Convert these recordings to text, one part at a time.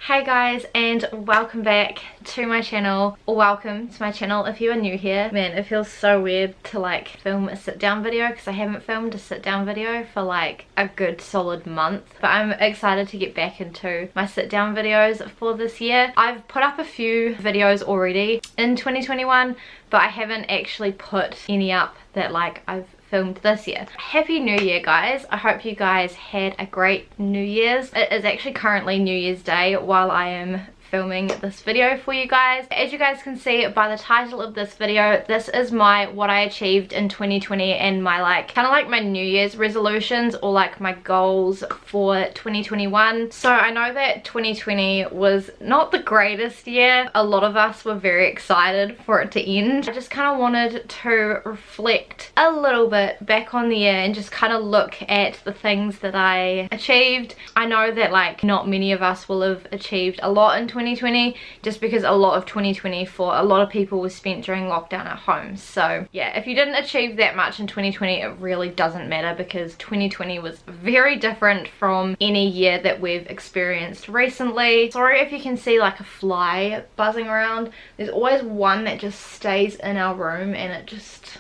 Hey guys, and welcome back to my channel, or welcome to my channel if you are new here. Man, it feels so weird to like film a sit down video because I haven't filmed a sit down video for like a good solid month, but I'm excited to get back into my sit down videos for this year. I've put up a few videos already in 2021, but I haven't actually put any up that like I've filmed this year. Happy New Year guys. I hope you guys had a great New Year's. It is actually currently New Year's Day while I am filming this video for you guys. As you guys can see by the title of this video, this is my what I achieved in 2020 and my like kind of like my New Year's resolutions or like my goals for 2021. So I know that 2020 was not the greatest year. A lot of us were very excited for it to end. I just kind of wanted to reflect a little bit back on the year and just kind of look at the things that I achieved. I know that like not many of us will have achieved a lot in 2020 just because a lot of 2020 for a lot of people was spent during lockdown at home. So yeah, if you didn't achieve that much in 2020, it really doesn't matter because 2020 was very different from any year that we've experienced recently. Sorry if you can see like a fly buzzing around. There's always one that just stays in our room and it just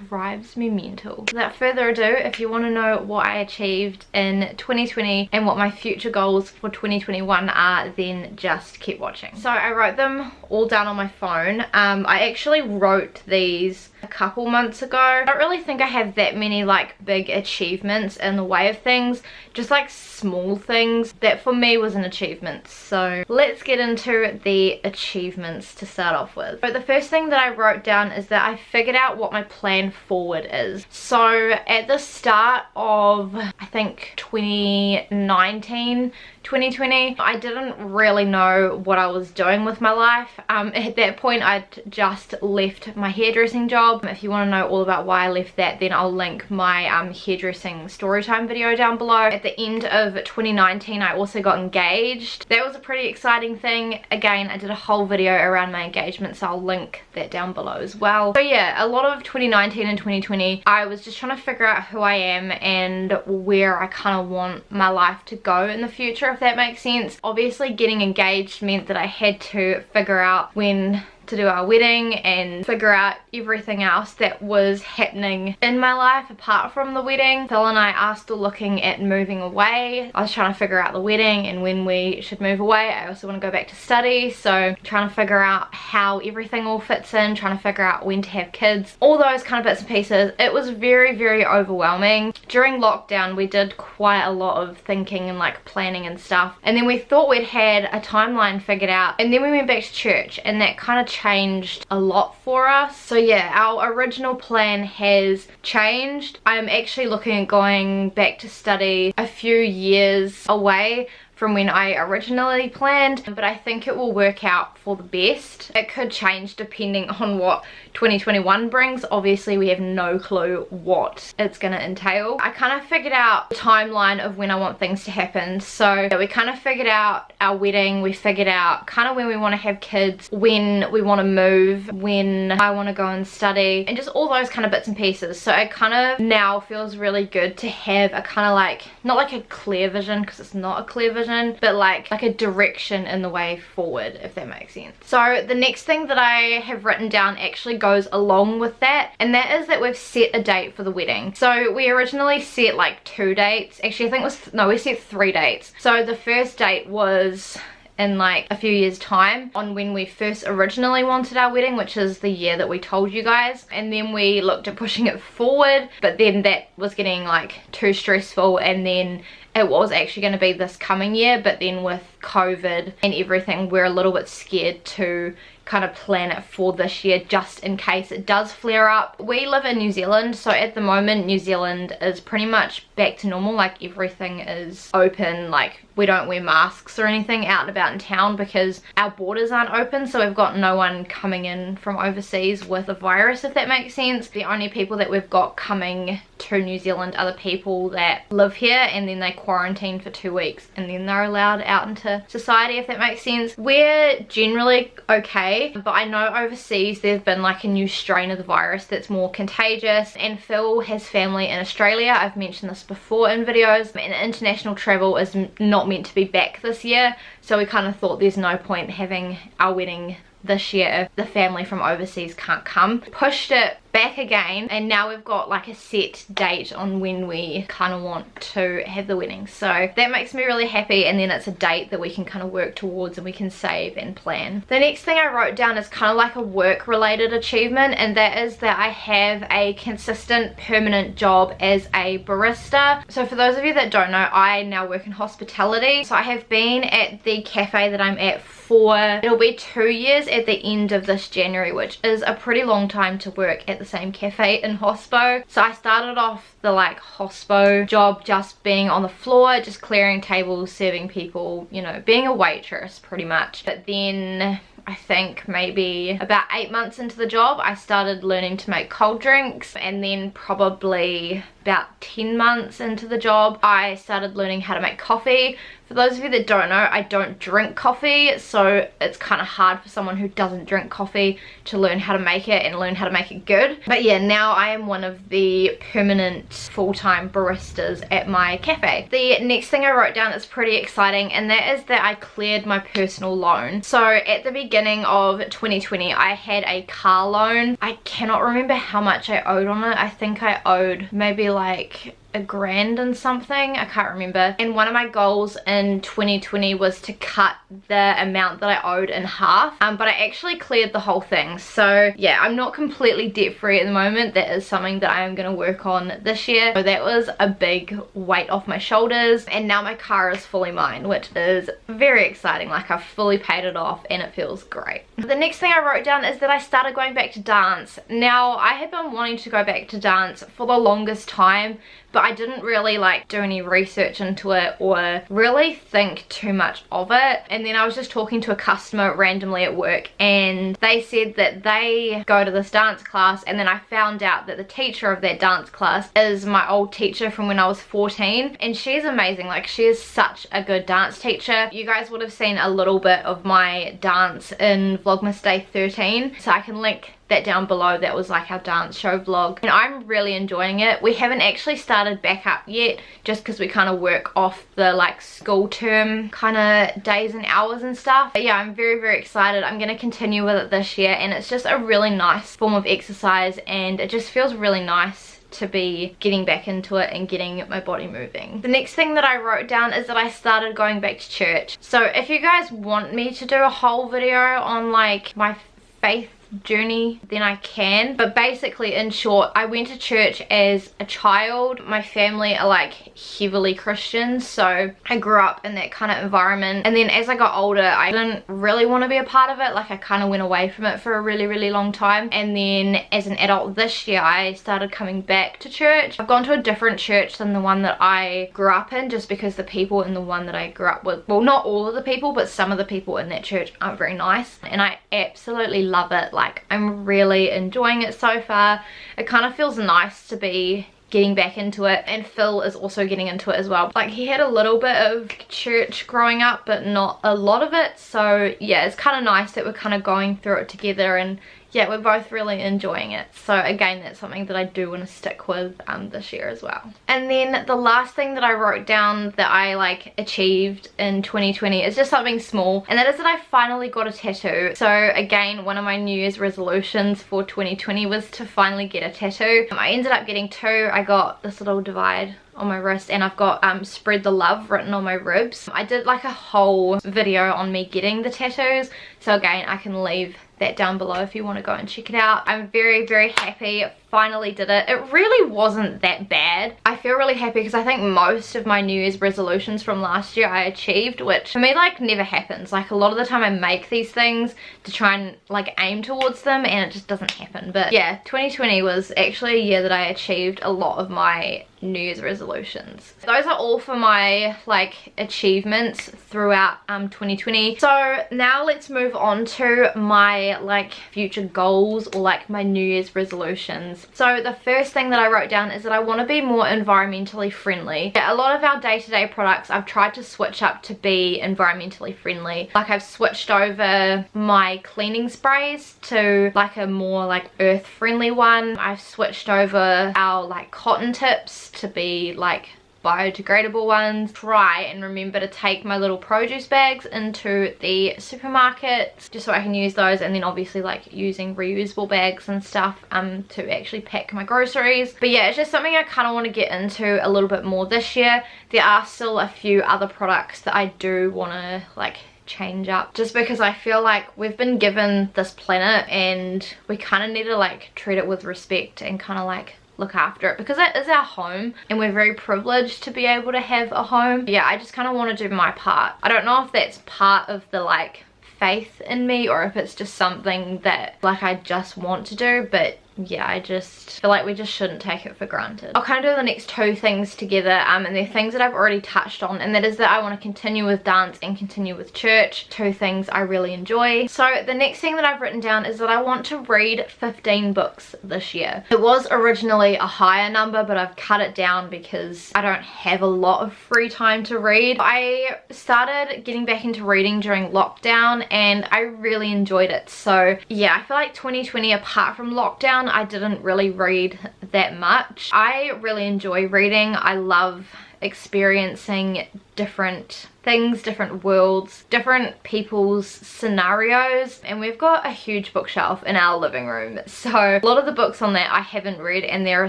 drives me mental. Without further ado, if you want to know what I achieved in 2020 and what my future goals for 2021 are, then just keep watching. So I wrote them all down on my phone. I actually wrote these a couple months ago. I don't really think I have that many like big achievements in the way of things, just like small things that for me was an achievement. So let's get into the achievements to start off with. So the first thing that I wrote down is that I figured out what my plan forward is. So at the start of I think 2019, 2020, I didn't really know what I was doing with my life. At that point I'd just left my hairdressing job. If you want to know all about why I left that, then I'll link my hairdressing storytime video down below. At the end of 2019 I also got engaged. That was a pretty exciting thing. Again, I did a whole video around my engagement, so I'll link that down below as well. So yeah, a lot of 2019 and 2020 I was just trying to figure out who I am and where I kind of want my life to go in the future, if that makes sense. Obviously getting engaged meant that I had to figure out when to do our wedding and figure out everything else that was happening in my life apart from the wedding. Phil and I are still looking at moving away. I was trying to figure out the wedding and when we should move away. I also want to go back to study, so trying to figure out how everything all fits in, trying to figure out when to have kids, all those kind of bits and pieces. It was very overwhelming. During lockdown we did quite a lot of thinking and like planning and stuff, and then we thought we'd had a timeline figured out, and then we went back to church and that kind of changed a lot for us. So yeah, our original plan has changed. I'm actually looking at going back to study a few years away from when I originally planned, but I think it will work out for the best. It could change depending on what 2021 brings. Obviously we have no clue what it's gonna entail. I kind of figured out the timeline of when I want things to happen. So we kind of figured out our wedding, we figured out kind of when we want to have kids, when we want to move, when I want to go and study, and just all those kind of bits and pieces. So it kind of now feels really good to have a kind of like, not like a clear vision because it's not a clear vision, but like a direction in the way forward, if that makes sense. So the next thing that I have written down actually goes along with that, and that is that we've set a date for the wedding. So we originally set like 2 dates. Actually I think it was, no, we set 3 dates. So the first date was in like a few years time on when we first originally wanted our wedding, which is the year that we told you guys, and then we looked at pushing it forward, but then that was getting like too stressful, and then it was actually going to be this coming year, but then with COVID and everything we're a little bit scared to kind of plan it for this year just in case it does flare up. We live in New Zealand, so at the moment New Zealand is pretty much back to normal. Like everything is open, like we don't wear masks or anything out and about in town because our borders aren't open, so we've got no one coming in from overseas with a virus, if that makes sense. The only people that we've got coming to New Zealand are the people that live here, and then they quarantine for 2 weeks and then they're allowed out into society, if that makes sense. We're generally okay UK, but I know overseas there's been like a new strain of the virus that's more contagious, and Phil has family in Australia. I've mentioned this before in videos, and international travel is not meant to be back this year, so we kind of thought there's no point having our wedding this year if the family from overseas can't come. Pushed it back again, and now we've got like a set date on when we kind of want to have the wedding, so that makes me really happy, and then it's a date that we can kind of work towards and we can save and plan. The next thing I wrote down is kind of like a work related achievement, and that is that I have a consistent permanent job as a barista. So for those of you that don't know, I now work in hospitality, so I have been at the cafe that I'm at for, it'll be 2 years at the end of this January, which is a pretty long time to work at the same cafe in hospo. So I started off the like hospo job just being on the floor, just clearing tables, serving people, you know, being a waitress pretty much. But then I think maybe about 8 months into the job I started learning to make cold drinks, and then probably about 10 months into the job I started learning how to make coffee. For those of you that don't know, I don't drink coffee, so it's kind of hard for someone who doesn't drink coffee to learn how to make it and learn how to make it good. But yeah, now I am one of the permanent full-time baristas at my cafe. The next thing I wrote down is pretty exciting, and that is that I cleared my personal loan. So at the beginning of 2020 I had a car loan. I cannot remember how much I owed on it. I think I owed maybe like $1,000 and something, I can't remember. And one of my goals in 2020 was to cut the amount that I owed in half, but I actually cleared the whole thing. So yeah, I'm not completely debt free at the moment. That is something that I am going to work on this year, so that was a big weight off my shoulders, and now my car is fully mine, which is very exciting. Like, I've fully paid it off and it feels great. The next thing I wrote down is that I started going back to dance. Now, I had been wanting to go back to dance for the longest time, but I didn't really like do any research into it or really think too much of it. And then I was just talking to a customer randomly at work, and they said that they go to this dance class, and then I found out that the teacher of that dance class is my old teacher from when I was 14, and she's amazing. Like, she is such a good dance teacher. You guys would have seen a little bit of my dance in Vlogmas day 13, so I can link that down below. That was like our dance show vlog, and I'm really enjoying it. We haven't actually started back up yet, just because we kind of work off the like school term kind of days and hours and stuff. But yeah, I'm very, very excited. I'm going to continue with it this year, and it's just a really nice form of exercise, and it just feels really nice to be getting back into it and getting my body moving. The next thing that I wrote down is that I started going back to church. So if you guys want me to do a whole video on like my faith journey, then I can. But basically, in short, I went to church as a child. My family are like heavily Christian, so I grew up in that kind of environment, and then as I got older I didn't really want to be a part of it. Like, I kind of went away from it for a really, really long time, and then as an adult this year I started coming back to church. I've gone to a different church than the one that I grew up in, just because the people in the one that I grew up with, well, not all of the people, but some of the people in that church aren't very nice, and I absolutely love it. Like, I'm really enjoying it so far. It kind of feels nice to be getting back into it, and Phil is also getting into it as well. Like, he had a little bit of church growing up, but not a lot of it, so yeah, it's kind of nice that we're kind of going through it together, and yeah, we're both really enjoying it. So again, that's something that I do want to stick with this year as well. And then the last thing that I wrote down that I like achieved in 2020 is just something small, and that is that I finally got a tattoo. So again, one of my New Year's resolutions for 2020 was to finally get a tattoo. I ended up getting two. I got this little divide on my wrist, and I've got spread the love written on my ribs. I did like a whole video on me getting the tattoos, so again, I can leave that down below if you want to go and check it out. I'm very, very happy. Finally did it. It really wasn't that bad. I feel really happy because I think most of my New Year's resolutions from last year I achieved, which for me like never happens. Like, a lot of the time I make these things to try and like aim towards them, and it just doesn't happen. But yeah, 2020 was actually a year that I achieved a lot of my New Year's resolutions. Those are all for my like achievements throughout 2020. So now let's move on to my like future goals, or like my New Year's resolutions. things. So the first thing that I wrote down is that I want to be more environmentally friendly. A lot of our day-to-day products I've tried to switch up to be environmentally friendly. Like I've switched over my cleaning sprays to like a more like earth friendly one. I've switched over our like cotton tips to be like biodegradable ones. Try and remember to take my little produce bags into the supermarket just so I can use those, and then obviously like using reusable bags and stuff to actually pack my groceries. But yeah, it's just something I kind of want to get into a little bit more this year. There are still a few other products that I do want to like change up, just because I feel like we've been given this planet and we kind of need to like treat it with respect and kind of like look after it, because it is our home and we're very privileged to be able to have a home. Yeah, I just kind of want to do my part. I don't know if that's part of the like faith in me or if it's just something that like I just want to do, but yeah, I just feel like we just shouldn't take it for granted. I'll kind of do the next two things together, and they're things that I've already touched on, and that is that I want to continue with dance and continue with church, two things I really enjoy. So the next thing that I've written down is that I want to read 15 books this year. It was originally a higher number, but I've cut it down because I don't have a lot of free time to read. I started getting back into reading during lockdown and I really enjoyed it. So yeah, I feel like 2020, apart from lockdown, I didn't really read that much. I really enjoy reading. I love experiencing different things, different worlds, different people's scenarios, and we've got a huge bookshelf in our living room, so a lot of the books on that I haven't read, and there are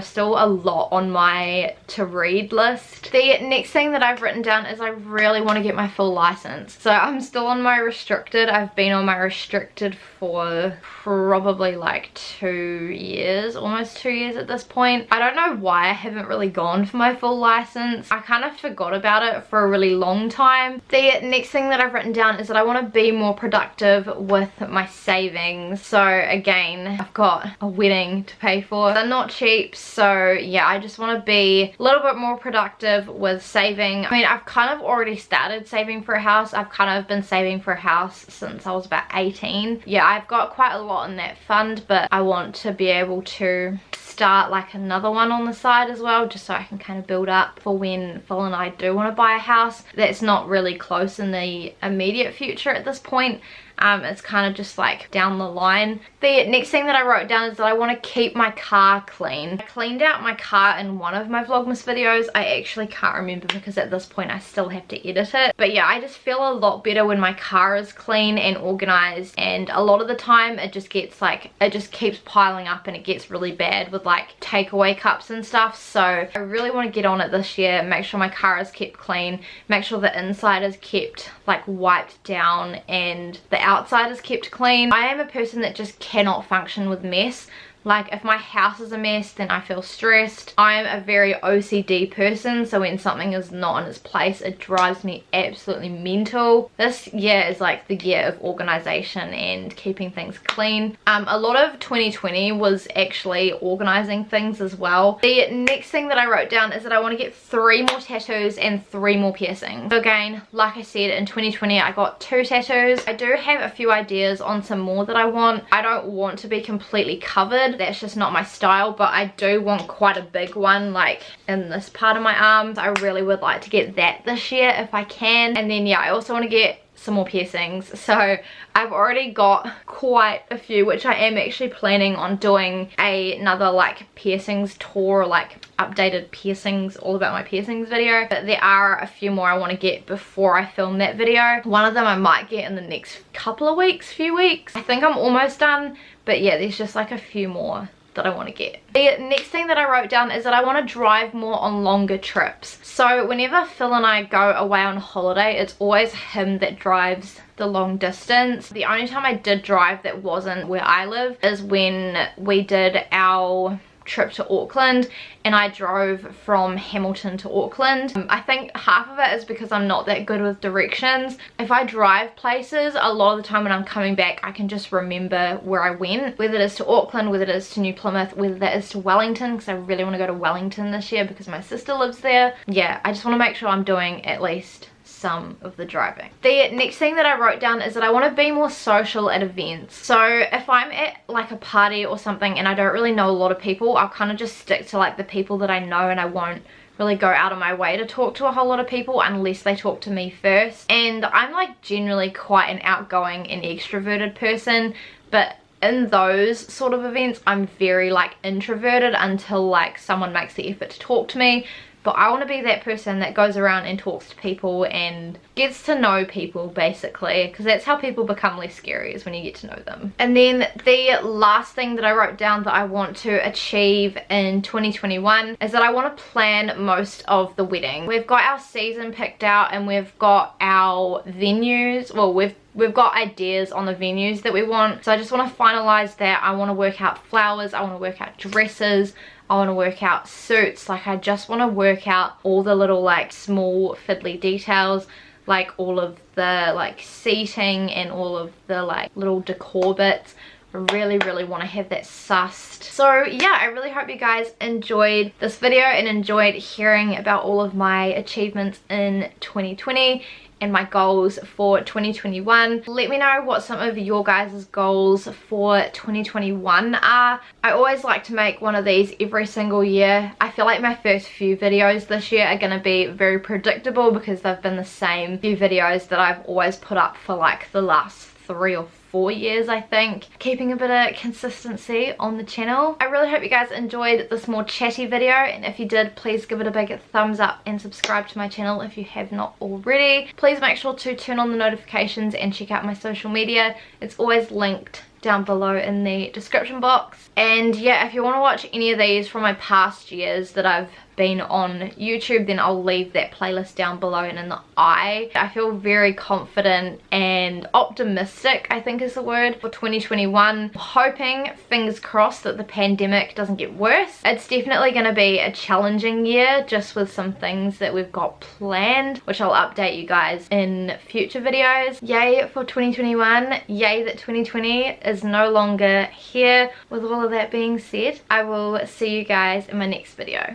still a lot on my to read list. The next thing that I've written down is I really want to get my full license. So I'm still on my restricted. I've been on my restricted for probably like 2 years, almost 2 years at this point. I don't know why I haven't really gone for my full license. I kind of forgot about it for a really long time. The next thing that I've written down is that I want to be more productive with my savings. So again, I've got a wedding to pay for. They're not cheap, so yeah, I just want to be a little bit more productive with saving. I mean, I've kind of already started saving for a house. I've kind of been saving for a house since I was about 18. Yeah, I've got quite a lot in that fund, but I want to be able to start like another one on the side as well, just so I can kind of build up for when Phil and I do want to buy a house. That's not really close in the immediate future at this point. It's kind of just like down the line. The next thing that I wrote down is that I want to keep my car clean. I cleaned out my car in one of my Vlogmas videos. I actually can't remember because at this point I still have to edit it. But yeah, I just feel a lot better when my car is clean and organized, and a lot of the time it just gets like, it just keeps piling up and it gets really bad with like takeaway cups and stuff. So I really want to get on it this year, make sure my car is kept clean, make sure the inside is kept like wiped down and the outside is kept clean. I am a person that just cannot function with mess. Like if my house is a mess, then I feel stressed. I'm a very OCD person, so when something is not in its place, it drives me absolutely mental. This year is like the year of organization and keeping things clean. A lot of 2020 was actually organizing things as well. The next thing that I wrote down is that I want to get 3 more tattoos and 3 more piercings. So again, like I said, in 2020 I got 2 tattoos. I do have a few ideas on some more that I want. I don't want to be completely covered. That's just not my style, but I do want quite a big one like in this part of my arms. I really would like to get that this year if I can. And then yeah, I also want to get some more piercings. So I've already got quite a few, which I am actually planning on doing another like piercings tour, like updated piercings, all about my piercings video. But there are a few more I want to get before I film that video. One of them I might get in the next couple of weeks, few weeks. I think I'm almost done, but yeah, there's just like a few more that I want to get. The next thing that I wrote down is that I want to drive more on longer trips. So whenever Phil and I go away on holiday, it's always him that drives the long distance. The only time I did drive that wasn't where I live is when we did our trip to Auckland, and I drove from Hamilton to Auckland. I think half of it is because I'm not that good with directions. If I drive places, a lot of the time when I'm coming back I can just remember where I went, whether it is to Auckland, whether it is to New Plymouth, whether that is to Wellington, because I really want to go to Wellington this year because my sister lives there. Yeah, I just want to make sure I'm doing at least some of the driving. The next thing that I wrote down is that I want to be more social at events. So if I'm at like a party or something and I don't really know a lot of people, I'll kind of just stick to like the people that I know, and I won't really go out of my way to talk to a whole lot of people unless they talk to me first. And I'm like generally quite an outgoing and extroverted person, but in those sort of events I'm very like introverted until like someone makes the effort to talk to me. But I want to be that person that goes around and talks to people and gets to know people, basically, because that's how people become less scary, is when you get to know them. And then the last thing that I wrote down that I want to achieve in 2021 is that I want to plan most of the wedding. We've got our season picked out and we've got our venues. Well, we've got ideas on the venues that we want, so I just want to finalize that. I want to work out flowers, I want to work out dresses, I want to work out suits. Like I just want to work out all the little like small fiddly details, like all of the like seating and all of the like little decor bits. I really want to have that sussed. So yeah, I really hope you guys enjoyed this video and enjoyed hearing about all of my achievements in 2020 and my goals for 2021. Let me know what some of your guys' goals for 2021 are. I always like to make one of these every single year. I feel like my first few videos this year are going to be very predictable because they've been the same few videos that I've always put up for like the last 3 or 4 years, I think, keeping a bit of consistency on the channel. I really hope you guys enjoyed this more chatty video, and if you did, please give it a big thumbs up and subscribe to my channel if you have not already. Please make sure to turn on the notifications and check out my social media. It's always linked down below in the description box. And yeah, if you want to watch any of these from my past years that I've been on YouTube, then I'll leave that playlist down below and in the eye. I feel very confident and optimistic, I think is the word, for 2021. Hoping, fingers crossed, that the pandemic doesn't get worse. It's definitely going to be a challenging year, just with some things that we've got planned, which I'll update you guys in future videos. Yay for 2021. Yay that 2020 is no longer here. With all of that being said, I will see you guys in my next video.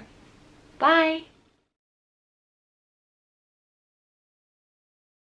Bye!